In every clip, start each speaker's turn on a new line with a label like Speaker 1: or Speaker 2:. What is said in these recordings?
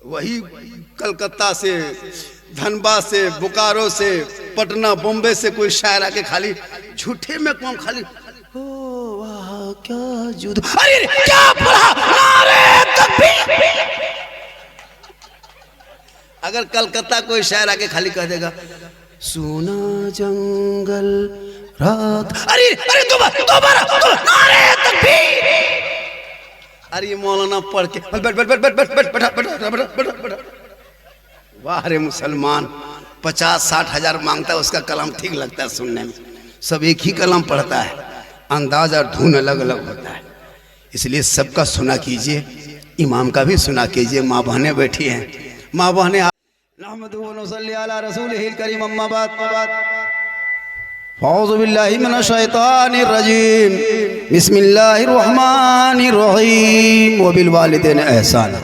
Speaker 1: वही कलकत्ता से, धनबाद से, बोकारो से, पटना, बॉम्बे से कोई शायर आके खाली झूठे में कौन खाली ओ वाह क्या जुद, अरे क्या पढ़ा, नारे तकबीर। अगर कलकत्ता कोई शायर आके खाली कह देगा सोना जंगल रात, अरे अरे दोबारा नारे तकबीर। अरे मौलाना पढ़ के बैठ बैठ बैठ बैठ बैठ बैठ बैठा बैठा बैठा बैठा। वाह रे मुसलमान, 50-60 हजार मांगता है, उसका कलाम ठीक लगता है सुनने में। सब एक ही कलाम पढ़ता है, अंदाज और धुन अलग अलग होता है। इसलिए सबका सुना कीजिए, इमाम का भी सुना कीजिए। माँ बहनें बैठी हैं, माँ बहनें नहमदुहु व नसल्ली अला रसूलिहिल करीम, अम्मा बाद। औज़ु बिल्लाहि मिनश शैतानिर रजीम, बिस्मिल्लाहिर रहमानिर रहीम। व बिल वालिदैन एहसाना।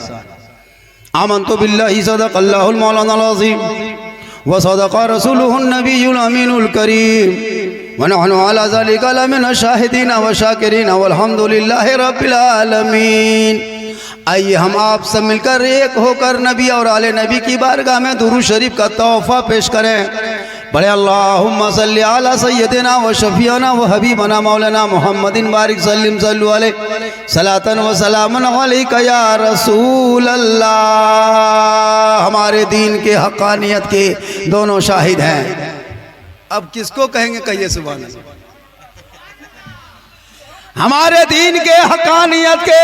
Speaker 1: आमन्तु बिल्लाहि सदक़ल्लाहुल मौलानाल अज़ीम व सदक़ रसूलुहुन नबियुल अमीनुल करीम व नहनु अला ज़ालिका लमिनश शाहिदीन व शाकिरीन वल्हम्दुलिल्लाहि रब्बिल आलमीन। आइए हम आप सब मिलकर एक होकर नबी और आले नबी की बारगाह में दुरूद शरीफ का तोहफा पेश करें। बड़े अल्लाहुम्मा सल्ली अला सय्यदिना व शफीना व हबीबना मौलाना मुहम्मदिन बारिक सल्लिम सल्लु अलैहि सलातन व सलामन अलैका या रसूल अल्लाह। हमारे दीन के हक़ानियत के दोनों शाहिद हैं। अब किसको कहेंगे, कहिए सुभान अल्लाह। हमारे दीन के हक़ानियत के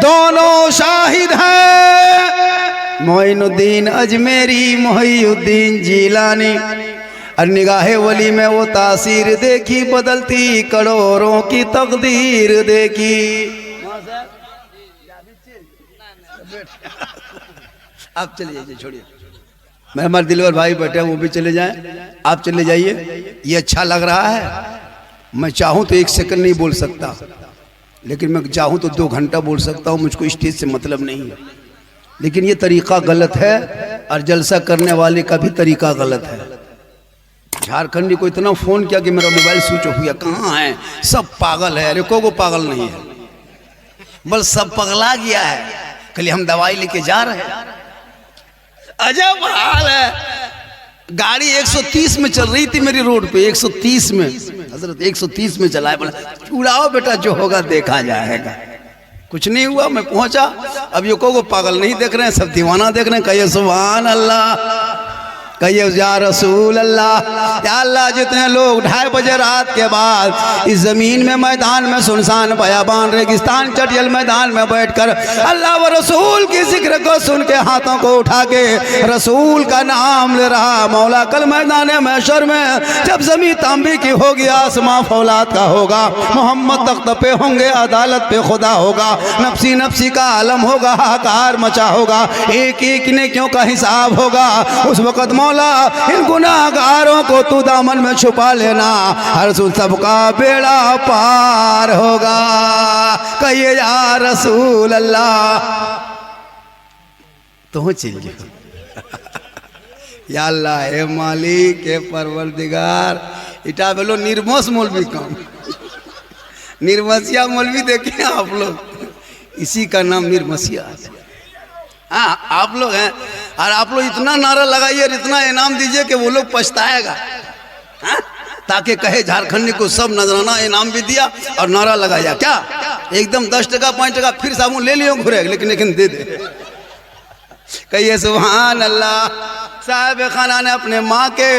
Speaker 1: दोनों शाहिद हैं। मोइनुद्दीन अजमेरी, मोहिउद्दीन जीलानी। और निगाहे वली में वो तासीर देखी, बदलती करोड़ों की तकदीर देखी। आप चले जाइए, छोड़िए। मैं हमारे दिलवर भाई बैठे हैं, वो भी चले जाएं, आप चले जाइए। ये अच्छा लग रहा है। मैं चाहूँ तो 1 सेकंड नहीं बोल सकता, लेकिन मैं चाहूँ तो 2 घंटा बोल सकता हूँ। मुझको स्टेज से मतलब नहीं है, लेकिन ये तरीका गलत है और जलसा करने वाले का भी तरीका गलत है। झारखंडी को इतना फोन किया कि मेरा मोबाइल स्विच ऑफ हुआ, कहाँ है? सब पागल है। अरे को पागल नहीं है, बस सब पगला गया है। कल हम दवाई लेके जा रहे हैं, अजब हाल है। गाड़ी 130 में चल रही थी मेरी रोड पे, 130 में। हजरत 130 में चलाए, बोला उड़ाओ बेटा, जो होगा देखा जाएगा। कुछ नहीं हुआ, मैं पहुंचा। अब ये को पागल नहीं देख रहे हैं, सब दीवाना देख रहे हैं। कहिए सुभान अल्लाह, कहिए या रसूल अल्लाह। या अल्लाह, जितने लोग 2:30 बजे रात के बाद इस जमीन में, मैदान में, सुनसान बयाबान रेगिस्तान चटियल मैदान में बैठकर अल्लाह व रसूल की जिक्र को सुन के, हाथों को उठा के रसूल का नाम ले रहा, मौला कल मैदान महशर में जब जमीन तांबे की होगी, आसमां फौलाद का होगा, मोहम्मद तख्त पे होंगे, अदालत पे खुदा होगा, नफसी नफसी का आलम होगा, हाहाकार मचा होगा, एक एक नेकियों का हिसाब होगा। उस वक़्त मौला इन गुनाहगारों को तू दामन में छुपा लेना, हर सबका बेड़ा पार होगा। कहिए या रसूल अल्लाह। तो चलिए या अल्लाह, ए मालिक, ए परवरदिगार। इटा बोलो निर्मोस मौलवी काम, निर्मसिया मौलवी देखे आप लोग, इसी का नाम निर्मसिया। हाँ, आप लोग हैं, और आप लोग इतना नारा लगाइए और इतना इनाम दीजिए कि वो लोग पछताएगा। हाँ? ताकि कहे झारखंडी को सब नजराना इनाम भी दिया और नारा लगाया। क्या एकदम 10 टका 5 टका फिर साबुन ले लियो घुरे, लेकिन दे दे। कहिए सुभान अल्लाह। साहब खाना ने अपने माँ के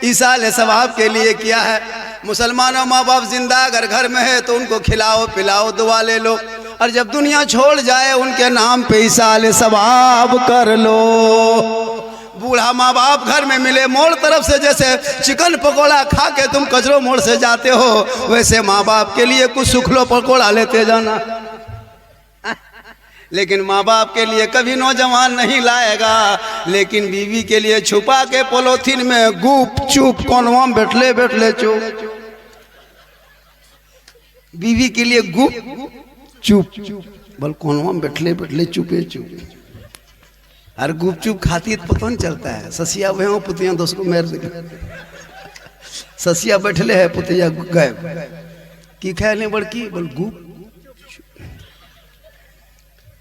Speaker 1: इसाले सवाब के लिए किया है। मुसलमानों माँ बाप जिंदा अगर घर में है तो उनको खिलाओ पिलाओ, दुआ ले लो, और जब दुनिया छोड़ जाए उनके नाम पे इसाले सवाब कर लो। बूढ़ा माँ बाप घर में मिले, मोड़ तरफ से जैसे चिकन पकोड़ा खा के तुम कचरो मोड़ से जाते हो, वैसे माँ बाप के लिए कुछ सुखलो पकोड़ा लेते जाना। लेकिन माँ बाप के लिए कभी नौजवान नहीं लाएगा, लेकिन बीवी के लिए छुपा के पोलोथीन में गुप चुप कोनवा बैठले बैठले चुप, बीवी के लिए गुप चुप बल कोनवा बैठले बैठले चुपे चुप। और गुप चुप खाती तो पता नहीं चलता है। ससिया वह पुतिया दोस्त को मेर ससिया बैठले है, पुतिया गए की ख्याल बड़की बोल गुप।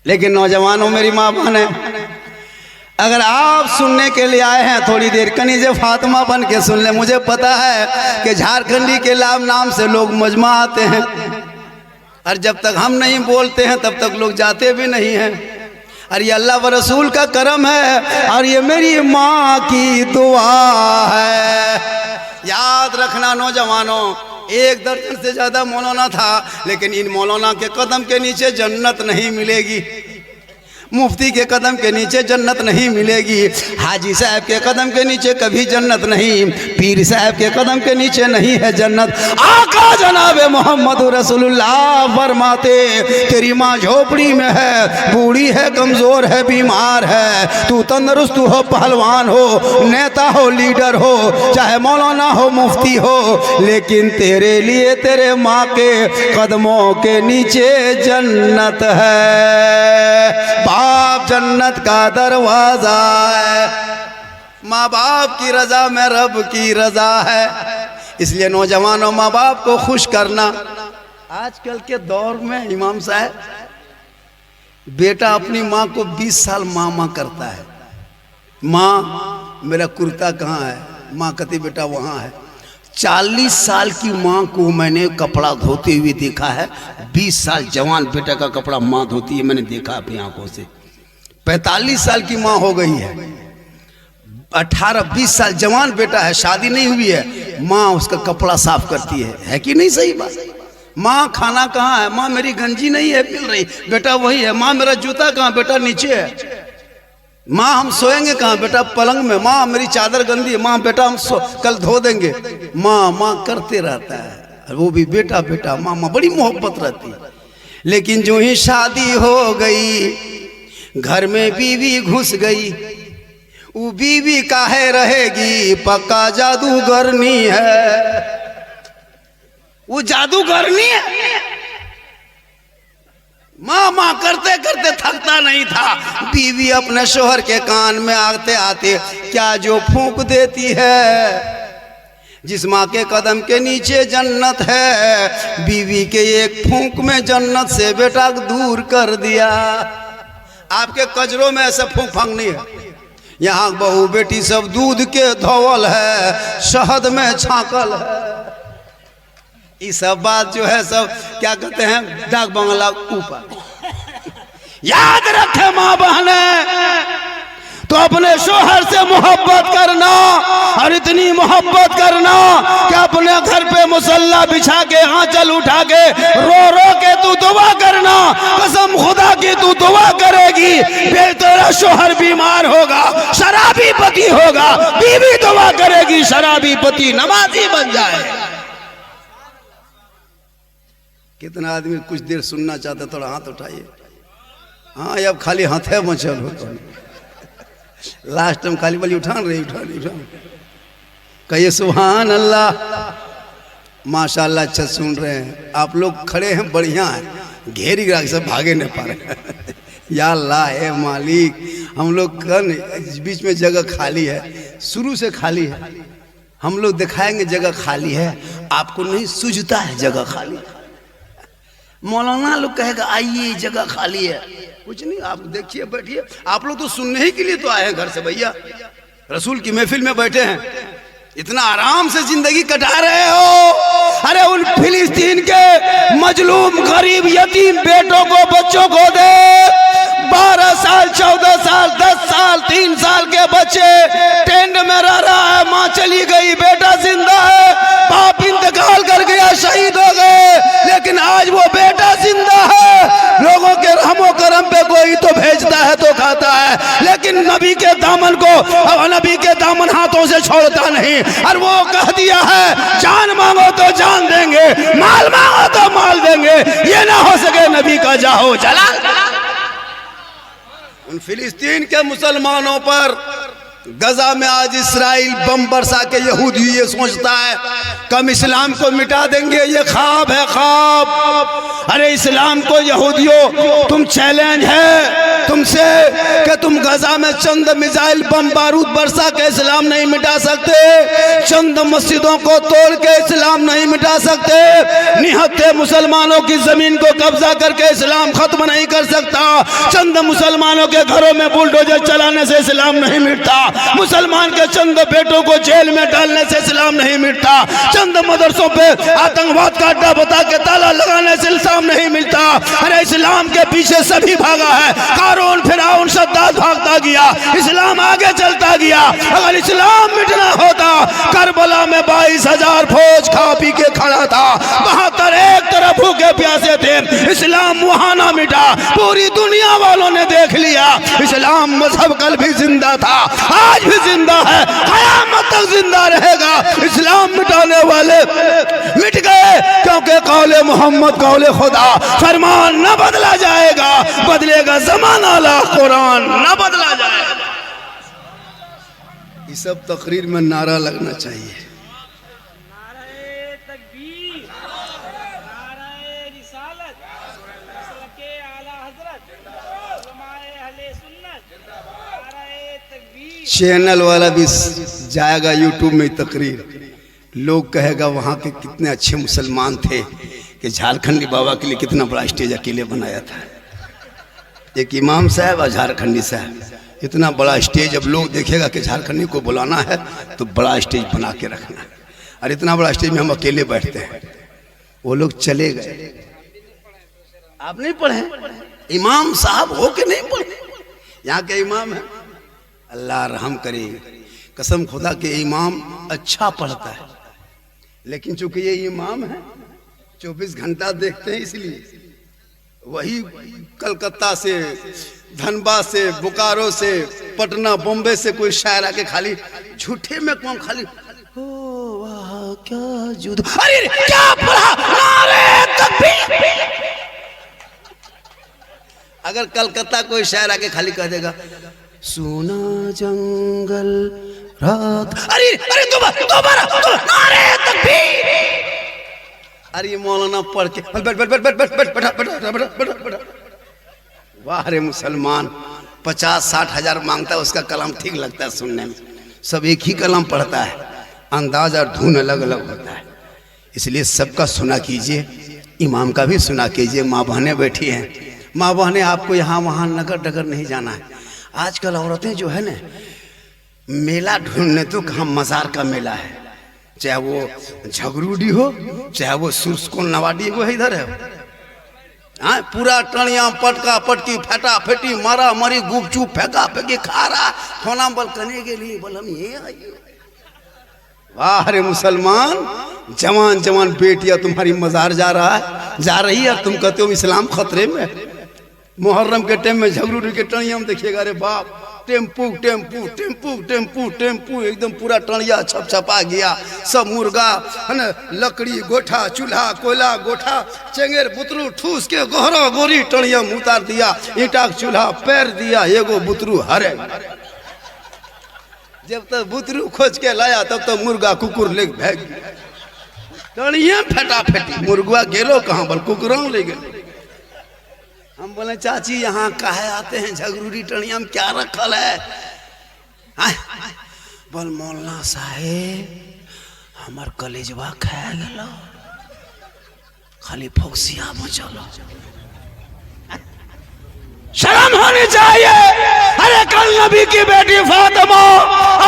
Speaker 1: लेकिन नौजवानों मेरी माँ बहन है, अगर आप सुनने के लिए आए हैं थोड़ी देर कनीज़े फातिमा बन के सुन ले। मुझे पता है कि झारखंडी के नाम से लोग मजमा आते हैं, और जब तक हम नहीं बोलते हैं तब तक लोग जाते भी नहीं हैं। और ये अल्लाह व रसूल का करम है, और ये मेरी माँ की दुआ है। याद रखना नौजवानों, 1 दर्जन से ज़्यादा मौलाना था, लेकिन इन मौलाना के कदम के नीचे जन्नत नहीं मिलेगी, मुफ्ती के कदम के नीचे जन्नत नहीं मिलेगी, हाजी साहब के कदम के नीचे कभी जन्नत नहीं, पीर साहब के कदम के नीचे नहीं है जन्नत। आका जनाब मोहम्मद रसूलुल्लाह फरमाते, तेरी माँ झोपड़ी में है, बूढ़ी है, कमज़ोर है, बीमार है, तू तंदुरुस्त हो, पहलवान हो, नेता हो, लीडर हो, चाहे मौलाना हो, मुफ्ती हो, लेकिन तेरे लिए तेरे माँ के कदमों के नीचे जन्नत है। बाप जन्नत का दरवाजा है, माँ बाप की रजा में रब की रजा है। इसलिए नौजवानों, माँ बाप को खुश करना। आजकल के दौर में इमाम साहब, बेटा अपनी माँ को 20 साल माँ माँ करता है। माँ मेरा कुर्ता कहाँ है? माँ कहती बेटा वहाँ है। 40 साल की माँ को मैंने कपड़ा धोते हुए देखा है, 20 साल जवान बेटा का कपड़ा माँ धोती है, मैंने देखा अपनी आंखों से। 45 साल की माँ हो गई है, 18-20 साल जवान बेटा है, शादी नहीं हुई है, माँ उसका कपड़ा साफ करती है कि नहीं? सही बात। माँ खाना कहाँ है? माँ मेरी गंजी नहीं है मिल रही, बेटा वही है। माँ मेरा जूता कहाँ? बेटा नीचे है। माँ हम सोएंगे कहाँ? बेटा पलंग में। माँ मेरी चादर गंदी है, माँ बेटा हम कल धो देंगे। माँ माँ करते रहता है, वो भी बेटा बेटा, माँ माँ बड़ी मोहब्बत रहती है। लेकिन जो ही शादी हो गई, घर में बीवी घुस गई, वो बीवी काहे रहेगी? पक्का जादूगरनी है, वो जादूगरनी है। माँ माँ करते करते थकता नहीं था। बीवी अपने शोहर के कान में आते आते क्या जो फूंक देती है। जिस माँ के कदम के नीचे जन्नत है, बीवी के एक फूंक में जन्नत से बेटा दूर कर दिया। आपके कजरों में ऐसा फूंक फांक नहीं है। यहाँ बहू बेटी सब दूध के धोवल है, शहद में छाकल है। ये सब बात जो है सब क्या कहते हैं, डाक बंगला ऊपर। याद रखे माँ बहने, तो अपने शोहर से मोहब्बत करना, और इतनी मोहब्बत करना कि अपने घर पे मुसल्ला बिछा के आंचल उठा के रो रो के तू दुआ करना। कसम खुदा की तू दुआ करेगी, तेरा शोहर बीमार होगा, शराबी पति होगा, बीवी दुआ करेगी शराबी पति नमाजी बन जाए। कितना आदमी कुछ देर सुनना चाहते, थोड़ा हाथ उठाइए। हाँ अब खाली हाथे मचल हो, लास्ट टाइम खाली वाली उठान रही, उठान कहिए सुभान अल्लाह। माशाल्लाह अच्छा सुन रहे हैं आप लोग, खड़े हैं बढ़िया है, घेरी गिरा सब भागे नहीं पा रहे। या अल्लाह है मालिक, हम लोग बीच में जगह खाली है, शुरू से खाली है। हम लोग दिखाएंगे जगह खाली है, आपको नहीं सूझता है जगह खाली। मौलाना लोग कहेगा आइए जगह खाली है, कुछ नहीं, आप देखिए बैठिए। आप लोग तो सुनने ही के लिए तो आए हैं घर से भैया, रसूल की महफिल में बैठे हैं, इतना आराम से जिंदगी कटा रहे हो। अरे उन फिलिस्तीन के मजलूम गरीब यतीम बेटों को, बच्चों को दे। 12 साल 14 साल 10 साल 3 साल के बच्चे टेंट में रह रहा है, माँ चली गई, बेटा जिंदा है, बाप इंतकाल कर गया, शहीद हो गए, लेकिन आज वो बेटा जिंदा है। लोगों के रहमो करम पे कोई तो भेजता है तो खाता है, लेकिन नबी के दामन को, नबी के दामन हाथों से छोड़ता नहीं। और वो कह दिया है जान मांगो तो जान देंगे, माल मांगो तो माल देंगे, ये ना हो सके नबी का जाहो जला। उन फिलिस्तीन के मुसलमानों पर गजा में आज इसराइल बम बरसा के यहूदी ये सोचता है कम इस्लाम को मिटा देंगे, ये ख्वाब है ख्वाब। अरे इस्लाम को यहूदियों तुम चैलेंज है, तुमसे कि तुम गजा में चंद मिसाइल बम बारूद बरसा के इस्लाम नहीं मिटा सकते, चंद मस्जिदों को तोड़ के इस्लाम नहीं मिटा सकते, निहत्थे मुसलमानों की जमीन को कब्जा करके इस्लाम खत्म नहीं कर सकता, चंद मुसलमानों के घरों में बुलडोजर चलाने से इस्लाम नहीं मिटता, मुसलमान के चंद बेटों को जेल में डालने से इस्लाम नहीं मिटता, चंद मदरसों पे आतंकवाद का अड्डा बता के ताला लगाने से इस्लाम नहीं मिलता। अरे इस्लाम के पीछे सभी भागा है, कारून फिरौन सद्दाद भागता गया, इस्लाम आगे चलता गया। अगर इस्लाम मिटना होता, करबला में 22,000 फौज खा पी के खड़ा था, 72 एक तरफ भूखे प्यासे थे, इस्लाम वहां ना मिटा, पूरी दुनिया वालों ने देख लिया इस्लाम मजहब कल भी जिंदा था, आज भी जिंदा है, क़यामत तक जिंदा रहेगा। इस्लाम मिटाने वाले मिट गए, क्योंकि कौले मोहम्मद कौले खुदा, फरमान न बदला जाएगा, बदलेगा ज़माना ला कुरान न बदला जाएगा। ये सब तकरीर में नारा लगना चाहिए। चैनल वाला भी जाएगा यूट्यूब में तकरीर, लोग कहेगा वहाँ के कितने अच्छे मुसलमान थे कि झारखंडी बाबा के लिए कितना बड़ा स्टेज अकेले बनाया था। एक इमाम साहब और झारखंडी साहब, इतना बड़ा स्टेज। अब लोग देखेगा कि झारखंडी को बुलाना है तो बड़ा स्टेज बना के रखना है, और इतना बड़ा स्टेज में हम अकेले बैठते हैं। वो लोग चले गए। आप नहीं पढ़े? इमाम साहब हो के नहीं पढ़े? यहाँ के इमाम है, अल्लाह रहम करे, कसम खुदा के इमाम अच्छा पढ़ता है, लेकिन चूंकि ये इमाम है 24 घंटा देखते हैं, इसलिए वही कलकत्ता से, धनबाद से, बोकारो से, पटना, बॉम्बे से कोई शायर आके खाली झूठे में कौन खाली ओ वाह क्या जुद, अरे क्या पढ़ा, नारे तकबीर। अगर कलकत्ता कोई शायर आके खाली कह देगा सोना जंगल रात, अरे अरे दोबारा नारे तकबीर। अरे मौलाना पढ़ के बैठ बैठ बैठ बैठ बैठ बैठ बैठ बैठ। वाह रे मुसलमान, 50-60 हजार मांगता है, उसका कलाम ठीक लगता है सुनने में। सब एक ही कलाम पढ़ता है, अंदाज और धुन अलग अलग होता है, इसलिए सबका सुना कीजिए, इमाम का भी सुना कीजिए। माँ बहनें बैठी हैं, माँ बहनें आपको यहाँ वहाँ नगर डगर नहीं जाना है। आजकल औरतें जो है ना, मेला ढूंढने तो कहाँ मज़ार का मेला है, चाहे वो झगरूडी हो, चाहे वो सुरसकोन नवाडी, वो इधर है। हाँ, पूरा टणिया पटका पटकी फटा फटी मारा मारी गुपचुप फेंका फेंकी खा रहा, होना बल करने के लिए बोल हम ये आइए। वाह रे मुसलमान, जवान जवान बेटियां तुम्हारी मज़ार जा रहा है, जा रही है, तुम कहते हो इस्लाम खतरे में। मुहर्रम के टाइम में झगरूडी के टणिया में देखिएगा, अरे बाप, tempo tempo tempo tempo tempo, एकदम पूरा टणिया छपछपा गया, सब मुर्गा है ना, लकड़ी गोठा, चूल्हा कोयला गोठा, चेंगेर बुतरू ठूस के गोहरा गोरी टणिया में उतार दिया, ईटा चूल्हा पैर दिया, एगो बुतरू हरे। जब तक बुतरू खोज के लाया तब तक मुर्गा कुकुर ले भाग गया, टणिया फटा फेटी, मुर्गा गेलो कहाँ, बल कुकुरों ले गए। हम बोले चाची यहाँ काहे आते हैं, झगरूडी टणिया में क्या रखल है? बोल मौलाना साहेब हमार कलेजवा खा गलो, खाली फोक्सिया बचलो। शर्म होनी चाहिए। अरे कल नबी की बेटी फातिमा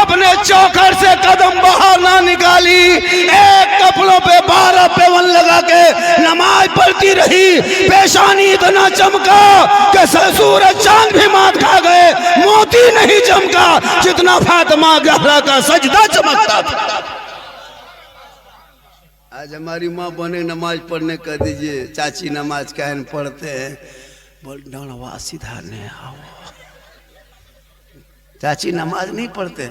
Speaker 1: अपने चौखट से कदम बाहर ना निकाली, एक कपड़ों पे 12 पेवन लगा के नमाज पढ़ती रही, पेशानी इतना चमका कि सूरज चांद भी मात खा गए, मोती नहीं चमका जितना फातिमा ज़हरा का सजदा चमकता था। आज हमारी माँ बने नमाज पढ़ने कह दीजिए, चाची नमाज कहन पढ़ते हैं, बोल डरवा सीधा नहीं आओ, चाची नमाज नहीं पढ़ते,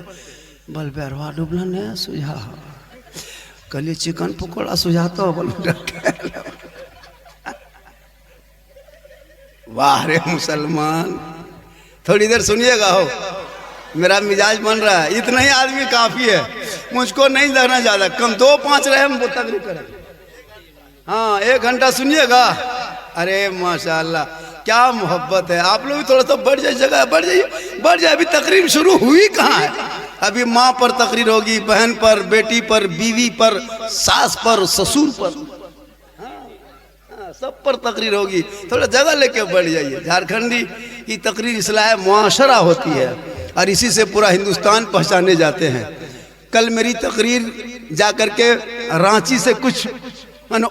Speaker 1: बोल बैरवा डुबला नहीं सुझा, कल चिकन पकौड़ा सुझाता हो, बोल वाह रे मुसलमान। थोड़ी देर सुनिएगा, हो मेरा मिजाज बन रहा है, इतना ही आदमी काफी है, मुझको नहीं लगना ज्यादा, कम 2-5 रहे हम तकरीर करें। हाँ 1 घंटा सुनिएगा। अरे माशाल्लाह, क्या मोहब्बत है। आप लोग भी थोड़ा सा बढ़ जाइए, जगह बढ़ जाइए, बढ़ जाए। अभी तकरीर शुरू हुई कहाँ है? अभी माँ पर तकरीर होगी, बहन पर, बेटी पर, बीवी पर, सास पर, ससुर पर, सब पर तकरीर होगी। थोड़ा जगह लेके बढ़ जाइए। झारखंडी की तकरीर इस्लाह मुआशरा होती है और इसी से पूरा हिंदुस्तान पहचाने जाते हैं। कल मेरी तकरीर जाकर के रांची से कुछ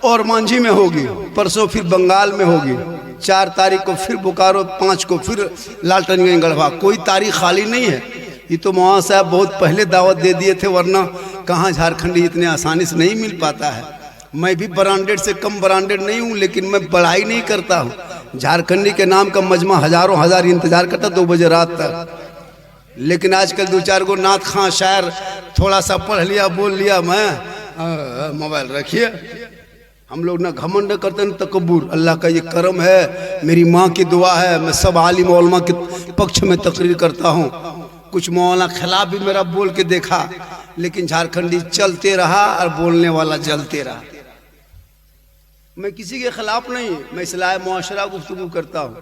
Speaker 1: और मांझी में होगी, परसों फिर बंगाल में होगी, 4 तारीख को फिर बोकारो, 5 को फिर लालटनगंज गढ़वा। कोई तारीख खाली नहीं है। ये तो मौलाना साहब बहुत पहले दावत दे दिए थे, वरना कहाँ झारखंडी इतने आसानी से नहीं मिल पाता है। मैं भी ब्रांडेड से कम ब्रांडेड नहीं हूँ, लेकिन मैं बड़ाई नहीं करता हूँ। झारखंडी के नाम का मजमा हजारों हजार इंतजार करता 2 बजे रात तक। लेकिन आजकल 2-4 गो नात खां शायर थोड़ा सा पढ़ लिया, बोल लिया, मैं मोबाइल रखिए। हम लोग ना घमंड करते न तकब्बुर। अल्लाह का ये करम है, मेरी माँ की दुआ है, मैं सब आलिम उलमा के पक्ष में तकरीर करता हूँ। कुछ मौलाना खिलाफ भी मेरा बोल के देखा, लेकिन झारखंडी चलते रहा और बोलने वाला जलते रहा। मैं किसी के खिलाफ नहीं, मैं इस्लाह मुआशरा गुफ्तगू करता हूँ।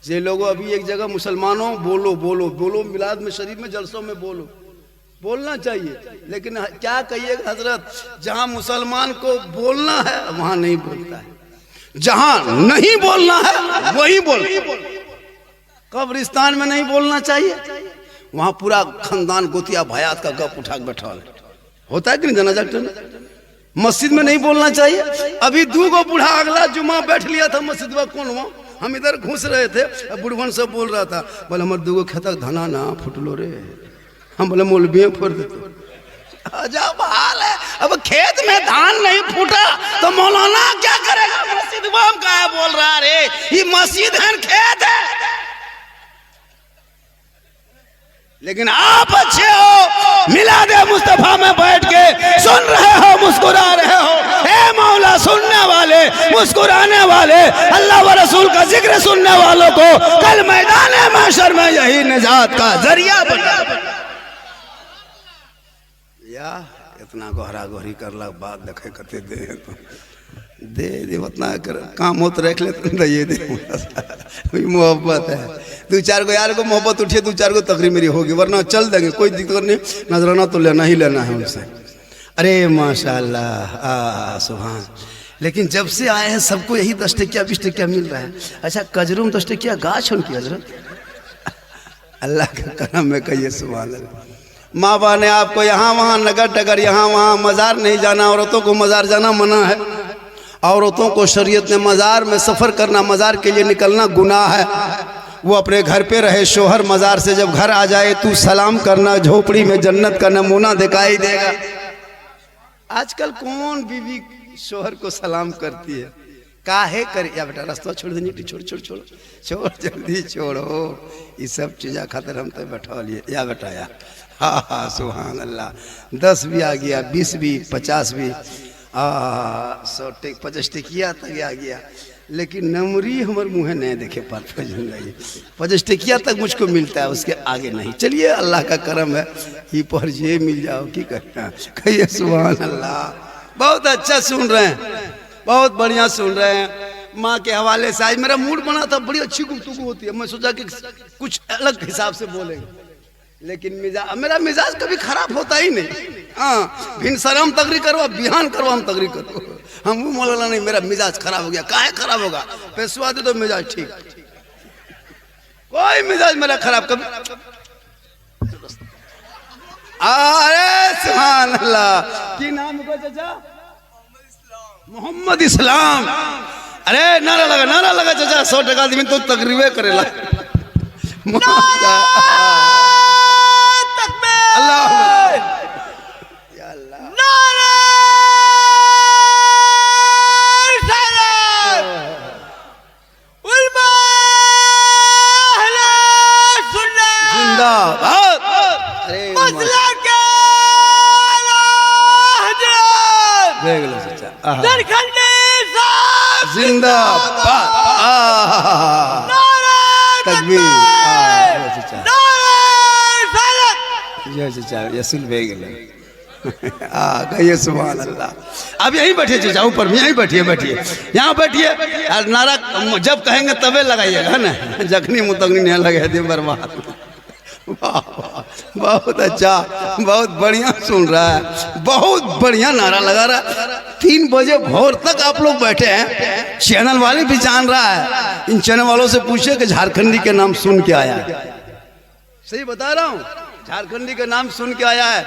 Speaker 1: ये लोगों अभी एक जगह मुसलमानों बोलो बोलो बोलो, मिलाद में शरीफ में जलसों में बोलो, बोलना चाहिए। लेकिन क्या कहिएगा हजरत, जहां मुसलमान को बोलना है वहां नहीं बोलता है, जहां नहीं बोलना है वही बोलता है। कब्रिस्तान में नहीं बोलना चाहिए, वहां पूरा खानदान गोतिया भयात का गप उठा के बैठा होता है कि नहीं जनाजा में। मस्जिद में नहीं बोलना चाहिए। अभी 2 गो बूढ़ा अगला जुमा बैठ लिया था मस्जिद में, कौन हुआ, हम इधर घुस रहे थे, बुढ़वन से बोल रहा था, बोले हमारे 2 गो खेतक धना ना फुटलो रे। हम बोले मौलवी फोड़ देते। अजब हाल है। अब खेत में धान नहीं फूटा तो मौलाना क्या करेगा? मस्जिद में का है बोल रहा रे, ये मस्जिद है खेत है। लेकिन आप अच्छे हो, मिलादे मुस्तफा में बैठ के सुन रहे हो, मुस्कुरा रहे हो। हे मौला, सुनने वाले, मुस्कुराने वाले, अल्लाह व रसूल का जिक्र सुनने वालों को कल मैदान महशर में यही निजात का जरिया बना। या इतना गोहरा गोहरी करला बात देखे करते दे उतना कर काम होत रख ले ये दे। मोहब्बत है, 2-4 गो यार को मोहब्बत उठिए, 2-4 गो तकरीर मेरी होगी, वरना चल देंगे, कोई दिक्कत नहीं। नजराना तो लेना ही लेना है उनसे। अरे माशाल्लाह, सुभान। लेकिन जब से आए हैं सबको यही 10 टकिया 20 टकिया मिल रहा है। अच्छा, कजरूम 10 टकिया गाछ उनकी हजरत। अल्लाह का करम में कहिए सुभान अल्लाह। माँ बाप ने आपको यहाँ वहाँ नगर टगर यहाँ वहाँ मज़ार नहीं जाना, औरतों को मज़ार जाना मना है। औरतों को शरीयत ने मज़ार में सफ़र करना, मज़ार के लिए निकलना गुनाह है। वो अपने घर पे रहे, शोहर मज़ार से जब घर आ जाए तू सलाम करना, झोपड़ी में जन्नत का नमूना दिखाई देगा। आजकल कौन बीवी शोहर को सलाम करती है? काहे कर या बेटा रास्ता छोड़ देनी, छोड़ छोड़ छोड़ छोड़ जल्दी छोड़ो। ये सब चीज़ा खातिर हम तो बैठा लिए। या बेटा या हाँ हाँ सुभान अल्लाह। 10 भी आ गया, 20 भी, 50 भी, 100 50 टिकिया तक आ गया। लेकिन नमरी हमारे मुँह नहीं देखे पर 50 टिकिया तक मुझको मिलता है, उसके आगे नहीं। चलिए अल्लाह का करम है, ही पर ये मिल जाओ की करना। कहिए सुभान अल्लाह। बहुत अच्छा सुन रहे हैं, बहुत बढ़िया सुन रहे हैं। माँ के हवाले से आज मेरा मूड बना था, बड़ी अच्छी गुफ्तगू होती है। मैं सोचा कि कुछ अलग हिसाब से बोलेंगे, लेकिन मेरा मिजाज कभी खराब होता ही नहीं। हाँ, भिन शरम तकरीर करो, बिहान करो, हम तकरीर करो। हम वो मौलाना नहीं, मेरा मिजाज खराब हो गया। काहे खराब होगा? पैसवा दे तो मिजाज ठीक। कोई मिजाज मेरा खराब कभी। अरे सुभान अल्लाह। की नाम है चाचा? मोहम्मद इस्लाम। अरे नारा लगा चाचा, 100 टका दी तो तकरीबे करेला। अल्लाह या अल्लाह। जिंदाबाद। अरे जिंदाबाद। तकबीर। ये चाचा यसूल बह गए। कहिए सुभान अल्लाह। अब यहीं बैठिए चाचा, ऊपर में यहीं बैठिए, बैठिए यहाँ बैठिए। और नारा जब कहेंगे तबे लगाइएगा ना, जखनी मुतगनी नहीं लगे दिन बर्बाद। वाह वाह, बहुत अच्छा, बहुत बढ़िया सुन रहा है, बहुत बढ़िया नारा लगा रहा है। 3 बजे भोर तक आप लोग बैठे हैं, चैनल वाले भी जान रहा है। इन चैनल वालों से पूछे कि झारखंडी के नाम सुन के आया है। सही बता रहा हूँ, झारखंडी के नाम सुन के आया है।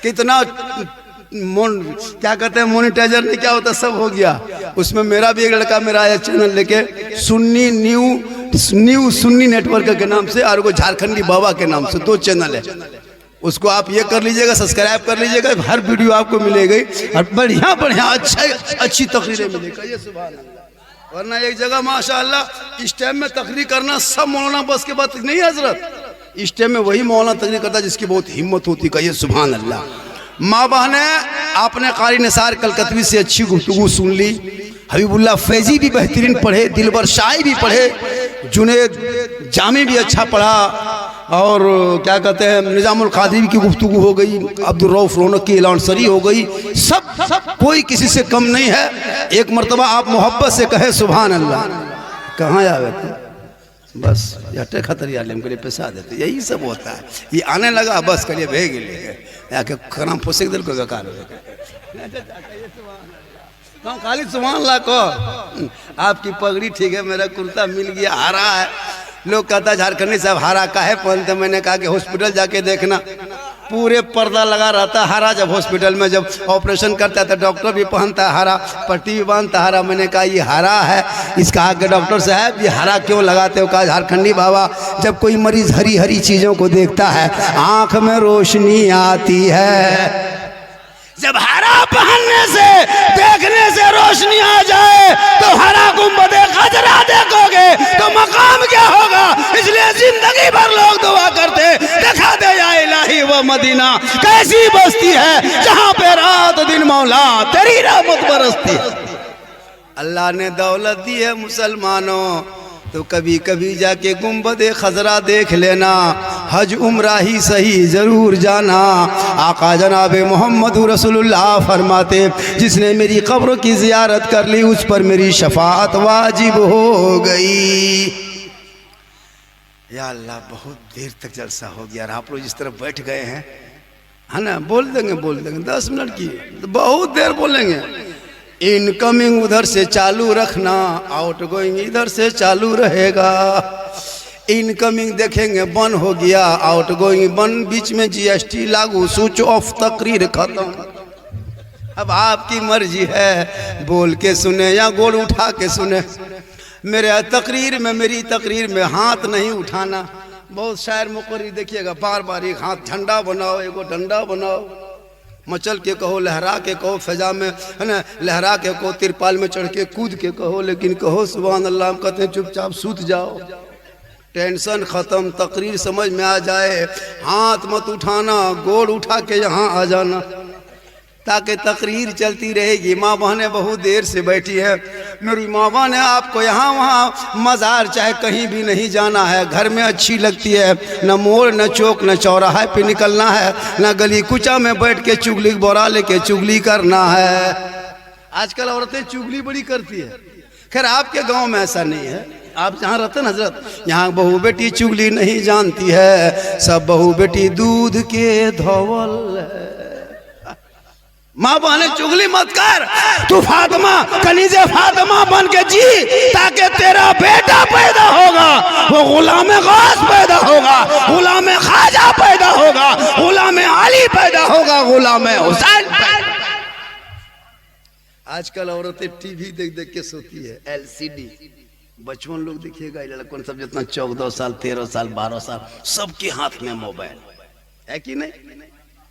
Speaker 1: कितना क्या कहते हैं मोनेटाइजर नहीं क्या होता, सब हो गया। उसमें मेरा भी एक लड़का मेरा आया चैनल लेके, सुन्नी न्यू सुन्नी नेटवर्क के नाम से, और वो झारखंडी बाबा के नाम से 2 चैनल है। उसको आप ये कर लीजिएगा, सब्सक्राइब कर लीजिएगा, हर वीडियो आपको मिलेगी और बढ़िया बढ़िया अच्छी तकरीरें मिलेगी। ये सुभान अल्लाह। वरना एक जगह माशाअल्लाह इस टाइम में तकरीर करना सब मौलाना बस के बात नहीं हजरत। इस टाइम में वही मौलाना तकरीर करता जिसकी बहुत हिम्मत होती। कहिए सुभान अल्लाह। माँ बहने, आपने कारी निसार कलकतवी से अच्छी गुफ्तगू सुन ली, हबीबुल्लाह फैजी भी बेहतरीन पढ़े, दिलबर शाही भी पढ़े, जुनेद जामी भी अच्छा पढ़ा, और क्या कहते हैं निजामुल कादरी की गुफ्तगू हो गई, अब्दुल रऊफ रौनक की लांसरी हो गई। सब कोई किसी से कम नहीं है। एक मरतबा आप मोहब्बत से कहे सुभान अल्लाह। कहाँ आवे थे बस हटे खतरिया लेम के लिए पैसा देते, यही सब होता है। ये आने लगा बस करिए भेग लिए आके खराम फुसेक दिल को बेकार हो गया। खाली सुभान अल्लाह को। आपकी पगड़ी ठीक है, मेरा कुर्ता मिल गया, हरा है। लोग कहता है झारखंडी साहब हरा काहे पहनते। मैंने कहा कि हॉस्पिटल जाके देखना, पूरे पर्दा लगा रहता है हरा। जब हॉस्पिटल में जब ऑपरेशन करता है तो डॉक्टर भी पहनता है हरा, पट्टी भी बांधता है हरा। मैंने कहा ये हरा है। इसका आगे डॉक्टर साहब ये हरा क्यों लगाते हो? कहा झारखंडी बाबा जब कोई मरीज हरी हरी चीजों को देखता है आंख में रोशनी आती है। जब हरा पहनने से देखने से रोशनी आ जाए तो हरा गुंबदे खजरा देखोगे तो मकाम क्या होगा। इसलिए जिंदगी भर लोग दुआ करते, दिखा दे या इलाही वो मदीना कैसी बस्ती है जहां पे रात दिन मौला तेरी रहमत बरसती है। अल्लाह ने दौलत दी है मुसलमानों तो कभी कभी जाके गुंबदे खजरा देख लेना। हज उम्रा ही सही जरूर जाना। आका जनाब मोहम्मद रसूलुल्लाह फरमाते जिसने मेरी कब्र की जियारत कर ली उस पर मेरी शफाअत वाजिब हो गई। या अल्लाह, बहुत देर तक जलसा हो गया और आप लोग जिस तरह बैठ गए हैं, है ना, बोल देंगे 10 मिनट की तो बहुत देर बोलेंगे। इनकमिंग उधर से चालू रखना, आउटगोइंग इधर से चालू रहेगा। इनकमिंग देखेंगे बंद हो गया, आउटगोइंग बंद, बीच में जीएसटी लागू, स्विच ऑफ, तकरीर खत्म। अब आपकी मर्जी है बोल के सुने या गोल उठा के सुने। मेरे तकरीर में, मेरी तकरीर में हाथ नहीं उठाना। बहुत शायर मुकर्री देखिएगा बार बार एक हाथ झंडा बनाओ, एगो डंडा बनाओ, मचल के कहो, लहरा के कहो, फजा में है ना, लहरा के कहो, तिरपाल में चढ़ के कूद के कहो, लेकिन कहो सुभान अल्लाह। हम कहते हैं चुपचाप सूत जाओ, टेंशन खत्म, तकरीर समझ में आ जाए। हाथ मत उठाना, गोड़ उठा के यहाँ आ जाना ताकि तकरीर चलती रहेगी। माँ बहनें बहुत देर से बैठी है। मेरी माँ बहन है, आपको यहाँ वहाँ मज़ार चाहे कहीं भी नहीं जाना है, घर में अच्छी लगती है। न मोड़ न चौक न चौराहे पे निकलना है, न गली कुचा में बैठ के चुगली बोरा लेके चुगली करना है। आजकल औरतें चुगली बड़ी करती है। खैर आपके गांव में ऐसा नहीं है, आप जहाँ रहते हैं हजरत, यहाँ बहू बेटी चुगली नहीं जानती है। सब बहू बेटी दूध के धवल है। माँ बहने चुगली मत कर, तू फातिमा कनीज़े फातिमा बन के जी ताकि तेरा बेटा पैदा होगा, वो गुलाम गौस पैदा होगा, गुलाम ख्वाजा पैदा होगा, गुलाम अली पैदा होगा, गुलाम हुसैन। आजकल औरतें टीवी देख देख के सोती है, एलसीडी। बचपन लोग देखिएगा, लड़कों सब जितना 14 साल 13 साल 12 साल सबके हाथ में मोबाइल है कि नहीं?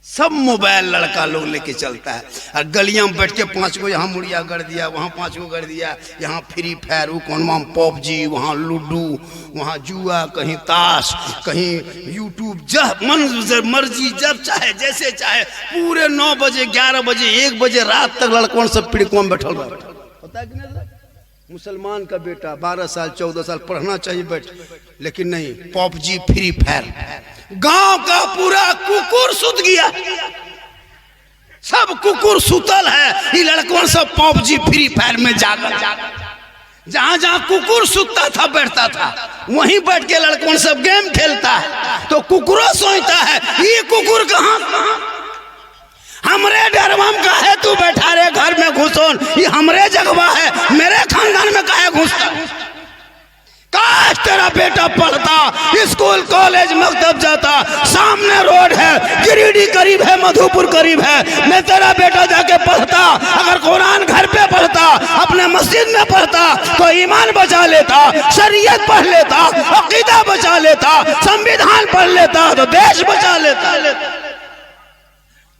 Speaker 1: सब मोबाइल लड़का लोग लेके चलता है और गलियां में बैठ के 5 को यहाँ मुड़िया कर दिया, वहाँ 5 को कर दिया, यहाँ फ्री फायर, वो कौन वहाँ पबजी, वहाँ लूडो, वहाँ जुआ, कहीं ताश, कहीं यूट्यूब। जब मन मर्जी जब चाहे जैसे चाहे, पूरे 9 बजे 11 बजे 1 बजे रात तक लड़कों सब पिड़कों में बैठल रहा। पता है कि नहीं? मुसलमान का बेटा 12 साल 14 साल पढ़ना चाहिए बैठ, लेकिन नहीं, पबजी फ्री फायर। गांव का पूरा कुकुर सुत गया। सब कुकुर सुतल है, ये लड़कों सब पबजी फ्री फायर में जागल। जहां जहां कुकुर सुतता था बैठता था, वहीं बैठ के लड़कों सब गेम खेलता है। तो कुकुरों सोचता है ये कुकुर कहां हमरे डरवम का है, तू बैठा रे घर में घुसोन, ये हमरे जगवा है, मेरे खानदान में काहे घुसता। काश तेरा बेटा पढ़ता, स्कूल कॉलेज मकतब जाता, सामने रोड है, गिरिडीह करीब है, मधुपुर करीब है, मैं तेरा बेटा जाके पढ़ता। अगर कुरान घर पे पढ़ता, अपने मस्जिद में पढ़ता, तो ईमान बचा लेता, शरीयत पढ़ लेता, अकीदा बचा लेता, संविधान पढ़ लेता, तो देश बचा लेता।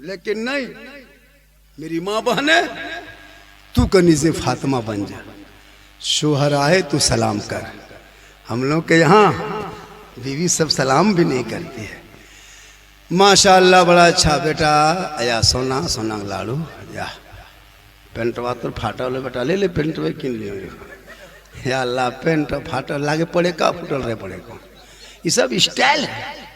Speaker 1: लेकिन नहीं, मेरी माँ बहने, तू कनीज़े फातिमा बन जा, शोहर आए तो सलाम कर। हम लोग के यहाँ बीवी सब सलाम भी नहीं करती है। माशाअल्लाह बड़ा अच्छा बेटा, या सोना सोना लाड़ू, या पेंटवा तो फाटा वाले बेटा ले ले, पेंट में किन लियो, या अल्लाह पेंट फाटा लागे पड़े का फुटल रहे पड़े को, ये सब स्टाइल है।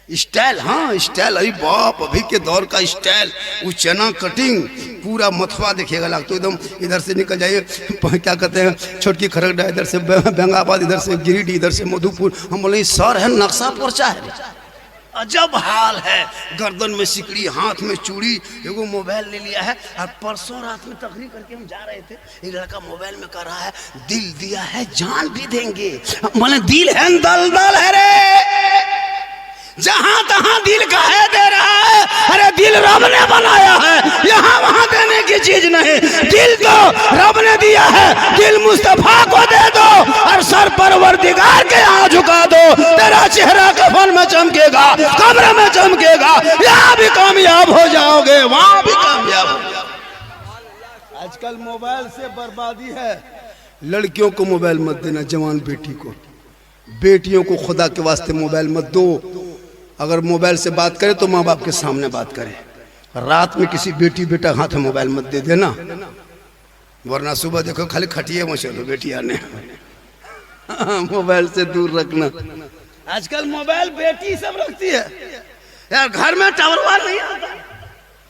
Speaker 1: स्टाइल, हाँ स्टाइल, अभी बाप अभी के दौर का स्टाइल, वो चना कटिंग पूरा मथुआ देखिएगा लगता तो एकदम, इधर से निकल जाइए क्या कहते हैं छोटकी खरगडा, इधर से बेंगाबाद, इधर से गिरिडीह, इधर से मधुपुर। हम बोले सर है नक्शा पर्चा है, अजब हाल है। गर्दन में सिकड़ी, हाथ में चूड़ी, एगो मोबाइल ले लिया है। और परसों रात में तकरीर करके हम जा रहे थे, एक लड़का मोबाइल में कर रहा है दिल दिया है जान भी देंगे। बोले दिल है दलदल है रे, जहां तहां दिल काहे दे रहा है। अरे दिल रब ने बनाया है, यहाँ वहां देने की चीज नहीं। दिल तो रब ने दिया है, दिल मुस्तफा को दे दो और सर परवरदिगार के यहाँ झुका दो। तेरा चेहरा कफन में चमकेगा, कब्र में चमकेगा, यहाँ भी कामयाब हो जाओगे, वहां भी कामयाब हो जाओगे। आजकल मोबाइल से बर्बादी है। लड़कियों को मोबाइल मत देना, जवान बेटी को, बेटियों को खुदा के वास्ते मोबाइल मत दो। अगर मोबाइल से बात करे तो माँ बाप के सामने बात करे। रात में किसी बेटी बेटा हाथ में मोबाइल मत दे देना, वरना सुबह देखो खाली खटिए में चलो बेटिया ने। मोबाइल से दूर रखना। आजकल मोबाइल बेटी सब रखती है यार, घर में टावर नहीं आता,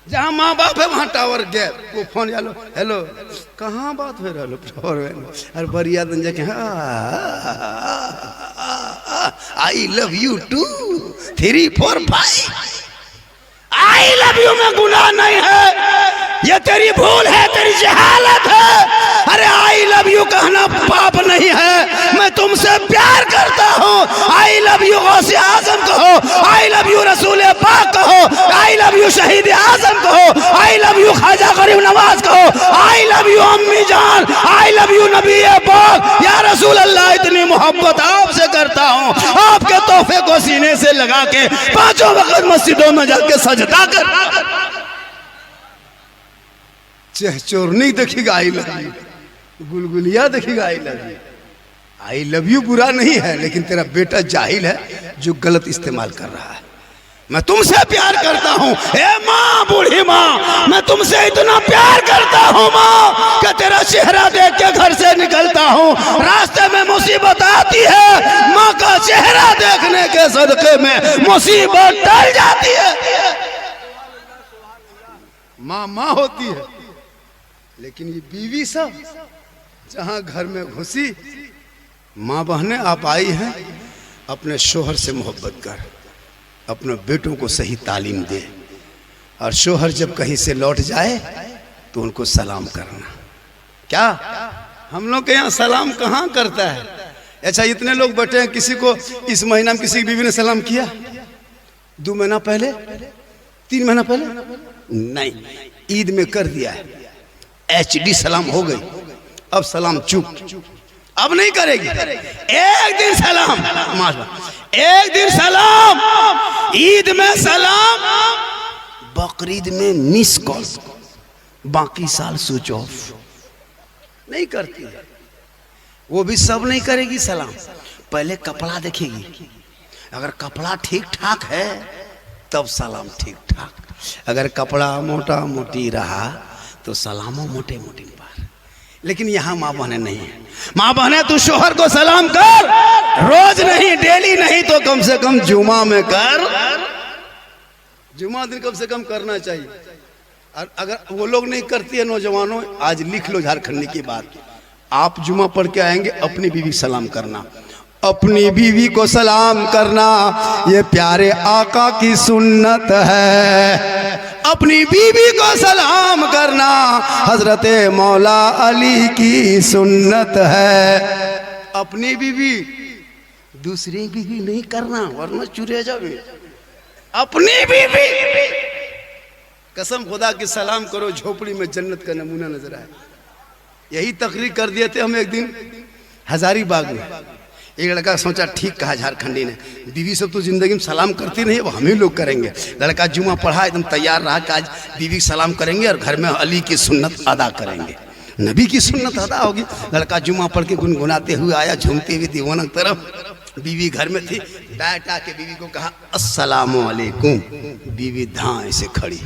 Speaker 1: जहाँ माँ बाप है वहाँ टावर गया, वो फोन जालो हेलो कहाँ बात हो रहा टावर में, अरे बरिया दन जाके I love you 2 3 4 5। I love you में गुनाह नहीं है, ये तेरी भूल है, तेरी जहालत है। अरे आई लव यू कहना पाप नहीं है, मैं तुमसे प्यार करता हूँ। आई लव यू गौसे आजम कहो, आई लव यू रसूल पाक कहो, आई लव यू शहीद आजम कहो, आई लव यू ख्वाजा गरीब नवाज कहो, आई लव यू अम्मी जान, आई लव यू नबी पाक, या रसूल अल्लाह इतनी मोहब्बत आपसे करता हूँ, आपके तोहफे को सीने से लगा के 5 वक्त मस्जिदों में जाके सजदा कर। चोरनी देखिएगा आई लव यू, गुलगुलिया देखिएगा I love you. I love you बुरा नहीं है, लेकिन तेरा बेटा जाहिल है जो गलत इस्तेमाल कर रहा है। मैं तुमसे प्यार करता हूँ, ए माँ, बूढ़ी माँ, मैं तुमसे इतना प्यार करता हूँ माँ कि तेरा चेहरा देख के घर से निकलता हूँ, रास्ते में मुसीबत आती है, माँ का चेहरा देखने के सदके में मुसीबत टल जाती है। माँ माँ होती है, लेकिन ये बीवी सब जहाँ घर में घुसी, माँ बहनें आप आई हैं, अपने शोहर से मोहब्बत कर, अपने बेटों को सही तालीम दे, और शोहर जब कहीं से लौट जाए तो उनको सलाम करना। क्या हम लोग के यहाँ सलाम कहाँ करता है? अच्छा इतने लोग बैठे हैं, किसी को इस महीना में किसी की बीवी ने सलाम किया? 2 महीना पहले, 3 महीना पहले नहीं, ईद में कर दिया है, HD सलाम हो गई, अब सलाम चुप, अब नहीं करेगी। एक दिन सलाम, एक दिन सलाम, ईद में सलाम, बकरीद में मिस कॉल, बाकी साल स्विच ऑफ। नहीं करती है वो भी, सब नहीं करेगी सलाम। पहले कपड़ा देखेगी, अगर कपड़ा ठीक ठाक है तब सलाम ठीक ठाक, अगर कपड़ा मोटा मोटी रहा तो सलामों मोटे मोटे बार। लेकिन यहाँ माँ बहने नहीं है। माँ बहने तू शोहर को सलाम कर, रोज नहीं, डेली नहीं तो कम से कम जुमा में कर, जुमा दिन कम से कम करना चाहिए। और अगर वो लोग नहीं करती है नौजवानों, आज लिख लो झारखंडी की बात, आप जुमा पढ़ के आएंगे अपनी बीवी सलाम करना, अपनी बीवी को सलाम करना, ये प्यारे आका की सुन्नत है। अपनी बीवी को सलाम करना हजरत मौला अली की सुन्नत है। अपनी बीवी, दूसरी बीवी नहीं करना वरना चुरे जाओगे। अपनी बीवी, कसम खुदा की सलाम करो, झोपड़ी में जन्नत का नमूना नजर आए। यही तकरीर कर दिए थे हम एक दिन हजारीबाग में। एक लड़का सोचा ठीक कहा झारखंडी ने, बीवी सब तो जिंदगी में सलाम करती नहीं, वो हम ही लोग करेंगे। लड़का जुमा पढ़ा, एकदम तैयार रहा कि आज बीवी सलाम करेंगे और घर में अली की सुन्नत अदा करेंगे, नबी की सुन्नत अदा होगी। लड़का जुमा पढ़ के गुनगुनाते हुए आया, झूमती हुई दीवाना तरफ। बीवी घर में थी, डाटा के बीवी को कहा अस्सलामु अलैकुम। बीवी धां ऐसे खड़ी,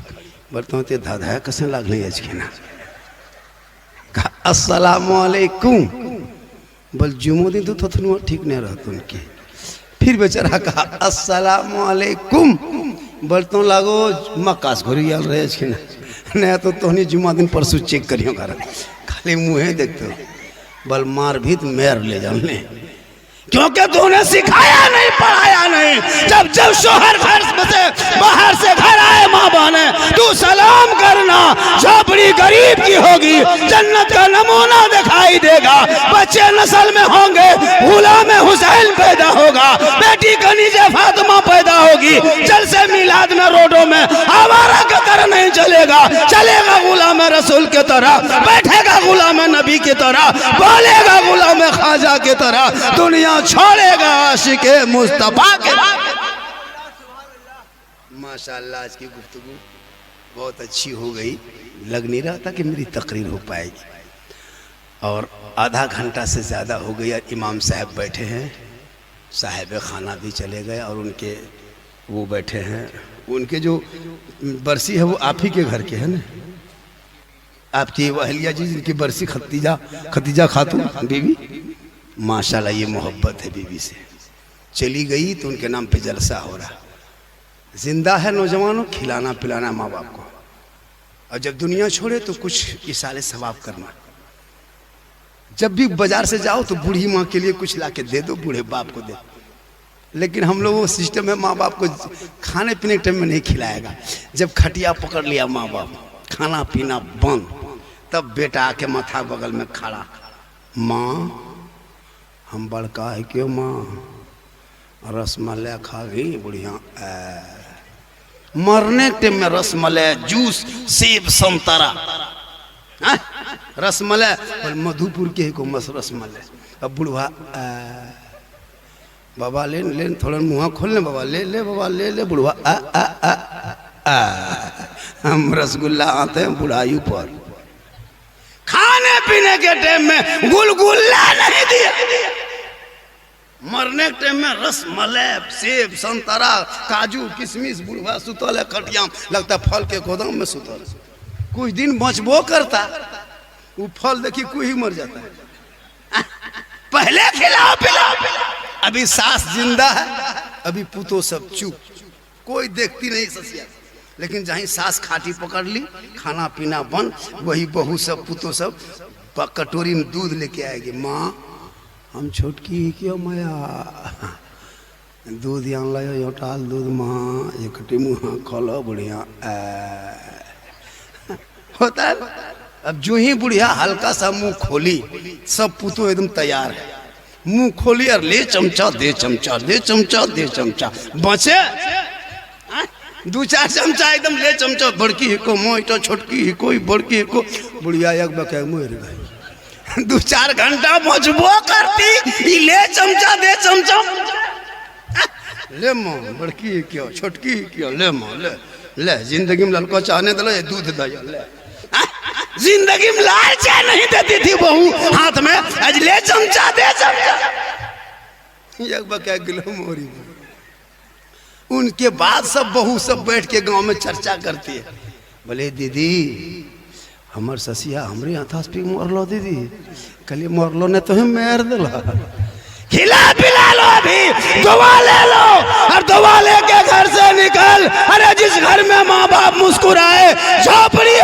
Speaker 1: बर्तन ते धाधा कैसे लागले आज के ना, कहा अस्सलामु अलैकुम। बोल जुमो दिन तो थथनुआ ठीक नहीं रहता उनकी। फिर बेचारा कहा अस्सलामु अलैकुम। बर्तन लागो मकास घोरी आल रहे आज के ना, नहीं तो तोहनी जुमा दिन परसों चेक करियो घर, खाली मुँह देखते हो। बल मार भी तो मेर ले जाओ ने, क्योंकि तूने सिखाया नहीं, पढ़ाया नहीं। जब जब शोहर घर से बाहर से घर आए माँ बहने, तू सलाम करना। झोपड़ी गरीब की होगी, जन्नत का नमूना दिखाई देगा। बच्चे नस्ल में होंगे, गुलाम हुसैन पैदा होगा, बेटी कनीजे फातिमा पैदा होगी। जलसे मिलाद में रोडों में आवारा की तरह नहीं चलेगा, चलेगा गुलाम रसूल की तरह, बैठेगा गुलाम नबी की तरह, बोलेगा गुलाम ख्वाजा की तरह, दुनिया छोड़ेगा आशिके मुस्तफा के। माशाअल्लाह आज की गुफ्तगू बहुत अच्छी हो गई। लग नहीं रहा था कि मेरी तकरीर हो पाएगी, और आधा घंटा से ज़्यादा हो गया। इमाम साहब बैठे हैं, साहिब खाना भी चले गए, और उनके वो बैठे हैं। उनके जो बरसी है वो आप ही के घर के है ना, आपकी अहलिया जी जिनकी बरसी खतीजा खातून बीवी। माशाल्लाह ये मोहब्बत है बीवी से। चली गई तो उनके नाम पे जलसा हो रहा। जिंदा है नौजवानों, खिलाना पिलाना माँ बाप को, और जब दुनिया छोड़े तो कुछ इसाले सवाब करना। जब भी बाजार से जाओ तो बूढ़ी माँ के लिए कुछ ला के दे दो, बूढ़े बाप को दे। लेकिन हम लोग वो सिस्टम है, माँ बाप को खाने पीने के टाइम में नहीं खिलाएगा। जब खटिया पकड़ लिया माँ बाप, खाना पीना बंद, तब बेटा आके माथा बगल में खड़ा, माँ हम बड़का है क्यों माँ, रसमलाई खा गई बुढ़िया। मरने टाइम में रसमलाई, जूस, सेब, संतरा, रसमलाई। मधुपुर के को मस रसमलाई। अब बुढ़वा बाबा ले ले, थोड़ा मुँह खोल ले बाबा, ले ले बाबा, ले ले। बुढ़वा हम रसगुल्ला आते हैं बुढ़ाई पर। खाने पीने के टाइम में गुलगुल्ला नहीं दिया, मरने के टाइम में रसमलाई, सेब, संतरा, काजू, किशमिश। बुढ़वा सुतल है खटिया, लगता फल के गोदाम में सुतल। कुछ दिन बचबो करता, वो फल देखी कोई ही मर जाता है। पहले खिलाओ पिलाओ। अभी सास जिंदा है, अभी पुतो सब चुप, कोई देखती नहीं ससिया। लेकिन जहीं सास खाटी पकड़ ली, खाना पीना बंद, वही बहू सब पुतो सब कटोरी में दूध लेके आएगी। माँ हम छोटकी क्यों माया, दूध यहाँ लाओ, योटाल दूध माँ, एक टिमुहा खोलो बुढ़िया होता है। अब जो ही बुढ़िया हल्का सा मुंह खोली, सब पुतो एकदम तैयार है। मुंह खोली और ले चमचा दे चमचा, ले चमचा दे चमचा। बचे दो चार चमचा, एकदम ले चमचा। बड़की को मोटा, छोटकी ही कोई, बड़की ही को। बुढ़िया एक बके मुँह गई। 2-4 घंटा मजबो करती, ले चमचा दे चमचा। ले माँ, बड़की क्यों, छोटकी क्यों, ले माँ ले ले। जिंदगी में लड़का चाहने दो, ये दूध दया ले। जिंदगी में लाल चाय नहीं देती थी बहू हाथ में, आज ले चमचा दे चमचा। एक बके गिलो मोरी। उनके बाद सब बहू सब बैठ के गांव में चर्चा करती है। बोले दीदी हमार ससिया हमरे हाथ पे मरलो, दीदी कल मरलो ने तो हम मार दिला। खिला पिला लो, अभी दवा ले लो, और दवा लेके घर से निकल। अरे जिस घर में माँ बाप मुस्कुराए, झोपड़ी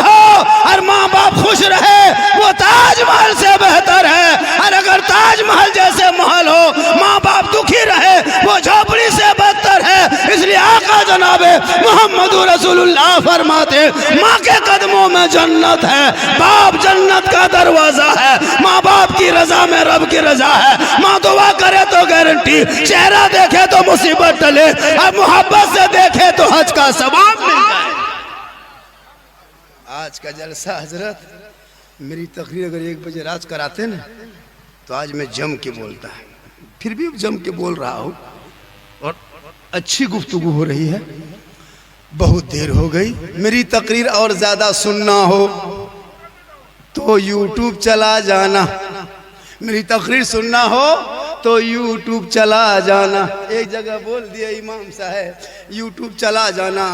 Speaker 1: जनाबे मोहम्मद रसूलुल्लाह फरमाते माँ के कदमों में जन्नत है, बाप जन्नत का दरवाजा है, माँ बाप की रजा में रब की रजा है, माँ दुआ करे तो गारंटी, चेहरा देखे तो मुसीबत टले, और मोहब्बत से देखे तो हज का सवाब मिल जाए। आज का जलसा हजरत, मेरी तकरीर अगर 1 बजे रात कराते ना तो आज मैं जम के बोलता है, फिर भी जम के बोल रहा हूँ और अच्छी गुफ्तगू हो रही है। बहुत देर हो गई, मेरी तकरीर और ज्यादा सुनना हो तो यूट्यूब चला जाना, मेरी तकरीर सुनना हो तो यूट्यूब चला जाना। एक जगह बोल दिया इमाम साहब, यूट्यूब चला जाना।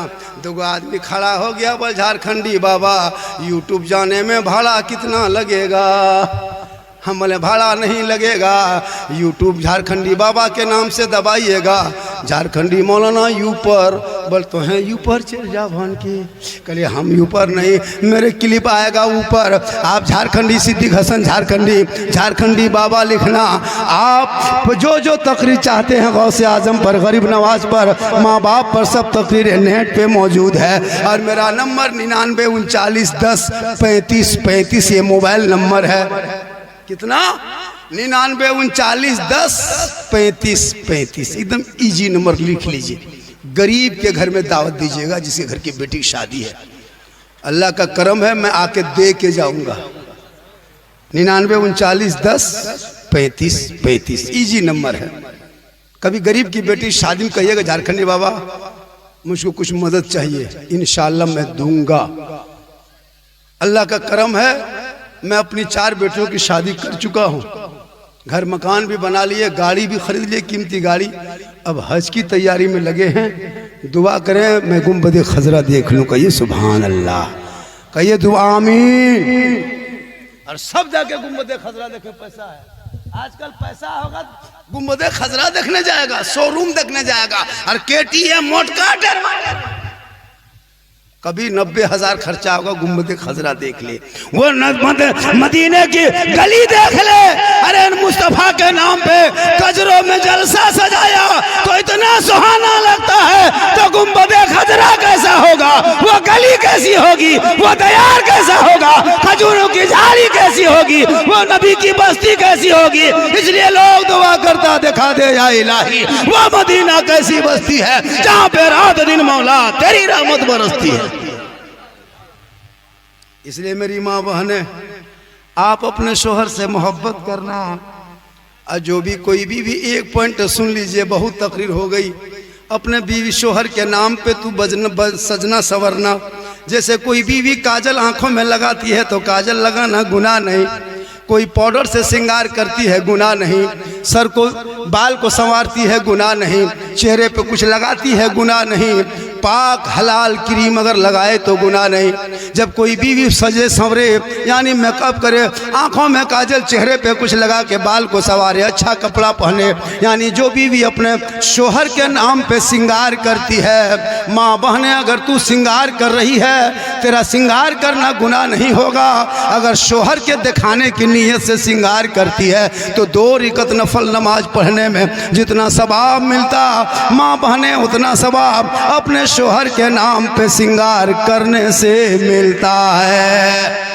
Speaker 1: 2 आदमी खड़ा हो गया, बोल झारखंडी बाबा यूट्यूब जाने में भाड़ा कितना लगेगा? हम बोले भाड़ा नहीं लगेगा, यूट्यूब झारखंडी बाबा के नाम से दबाइएगा। झारखंडी मौलाना यू पर बोल तो हैं यू पर चल जा भान के, कहले हम यू पर नहीं, मेरे क्लिप आएगा ऊपर, आप झारखंडी सिद्दीक हसन झारखंडी बाबा लिखना। आप जो तकरीर चाहते हैं गौसे आजम पर, गरीब नवाज पर, माँ बाप पर, सब तकरीर नेट पे मौजूद है। और मेरा नंबर 99 39 10 35 35 ये मोबाइल नंबर है। कितना? 99 39 10 35 35, एकदम इजी नंबर लिख लीजिए। गरीब के घर में दावत दीजिएगा जिसके घर की बेटी की शादी है, अल्लाह का करम है मैं आके दे के जाऊंगा। 99 39 10 35 35 इजी नंबर है। कभी गरीब की बेटी शादी में कहिएगा झारखंडी बाबा मुझको कुछ मदद चाहिए, इंशाअल्लाह मैं दूंगा। अल्लाह का करम है मैं अपनी 4 बेटियों की शादी कर चुका हूँ, घर मकान भी बना लिए, गाड़ी भी खरीद लिए, कीमती गाड़ी। अब हज की तैयारी में लगे हैं। दुआ करें मैं गुंबद खजरा देख लूँ, कहिए सुभान अल्लाह, कहिए दुआ आमीन। और सब जाके गुंबद खजरा देखे, पैसा है आजकल, पैसा होगा गुंबद खजरा देखने जाएगा, शोरूम देखने जाएगा, और KTM मोटका डरवाएगा। कभी 90,000 खर्चा होगा, गुंबद खजरा देख ले, वो मदीने की गली देख ले। अरे मुस्तफा के नाम पे कजरों में जलसा सजाया तो इतना सुहाना लगता है, तो गुंबद खजरा कैसा होगा, वो गली कैसी होगी, वो दयार कैसा होगा, खजूरों की झाड़ी कैसी होगी, वो नबी की बस्ती कैसी होगी। इसलिए लोग दुआ करता दिखा दे या इलाही, वो मदीना कैसी बस्ती है जहाँ पे रात दिन मौला तेरी रहमत बरसती है। इसलिए मेरी माँ बहने, आप अपने शोहर से मोहब्बत करना। और जो भी कोई भी एक पॉइंट सुन लीजिए, बहुत तकरीर हो गई। अपने बीवी शोहर के नाम पे तू सजना संवरना। जैसे कोई बीवी काजल आंखों में लगाती है तो काजल लगाना गुनाह नहीं, कोई पाउडर से श्रृंगार करती है गुनाह नहीं, सर को बाल को संवारती है गुनाह नहीं, चेहरे पे कुछ लगाती है गुनाह नहीं, पाक हलाल क्रीम अगर लगाए तो गुनाह नहीं। जब कोई बीवी सजे संवरे यानी मेकअप करे, आंखों में काजल, चेहरे पे कुछ लगा के बाल को संवारे, अच्छा कपड़ा पहने, यानी जो बीवी अपने शोहर के नाम पे श्रृंगार करती है। माँ बहने, अगर तू श्रृंगार कर रही है, तेरा श्रृंगार करना गुनाह नहीं होगा। अगर शोहर के दिखाने की नीयत से श्रृंगार करती है तो 2 रकात नफल नमाज पढ़ने में जितना सवाब मिलता, माँ बहने उतना सवाब अपने शोहर के नाम पे श्रृंगार करने से मिलता है।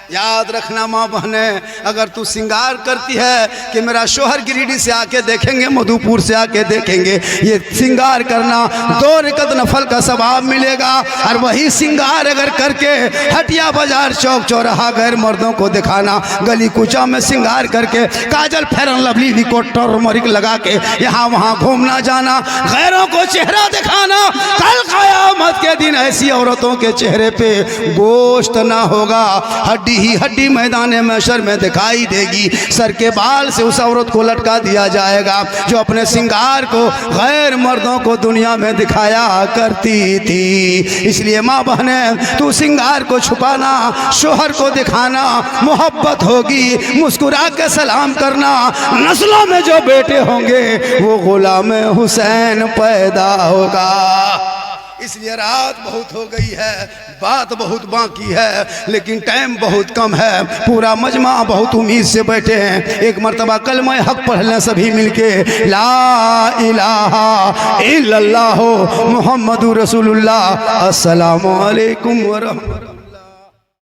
Speaker 1: याद रखना माँ बहने, अगर तू श्रृंगार करती है कि मेरा शोहर गिरिडीह से आके देखेंगे, मधुपुर से आके देखेंगे, ये श्रृंगार करना 2 रकात नफल का सवाब मिलेगा। और वही श्रृंगार अगर करके हटिया बाजार चौक चौराहा गैर मर्दों को दिखाना, गली कूचा में श्रृंगार करके काजल फेरन लवली लिकोट टर्मरिक लगा के यहाँ वहाँ घूमना जाना, गैरों को चेहरा दिखाना, कल क़यामत के दिन ऐसी औरतों के चेहरे पे गोश्त ना होगा, हड्डी ही हड्डी मैदान महशर में दिखाई देगी। सर के बाल से उस औरत को लटका दिया जाएगा जो अपने श्रृंगार को गैर मर्दों को दुनिया में दिखाया करती थी। इसलिए माँ बहने, तू श्रृंगार को छुपाना, शोहर को दिखाना, मोहब्बत होगी, मुस्कुरा के सलाम करना। नस्लों में जो बेटे होंगे वो गुलाम हुसैन पैदा होगा। इसलिए रात बहुत हो गई है, बात बहुत बाकी है, लेकिन टाइम बहुत कम है। पूरा मजमा बहुत उम्मीद से बैठे हैं। एक मर्तबा कलमा हक पढ़ लें सभी मिलके, ला इलाहा इल्लल्लाह मुहम्मदुर रसूलुल्लाह। अस्सलामु अलैकुम व रहमतुल्लाह।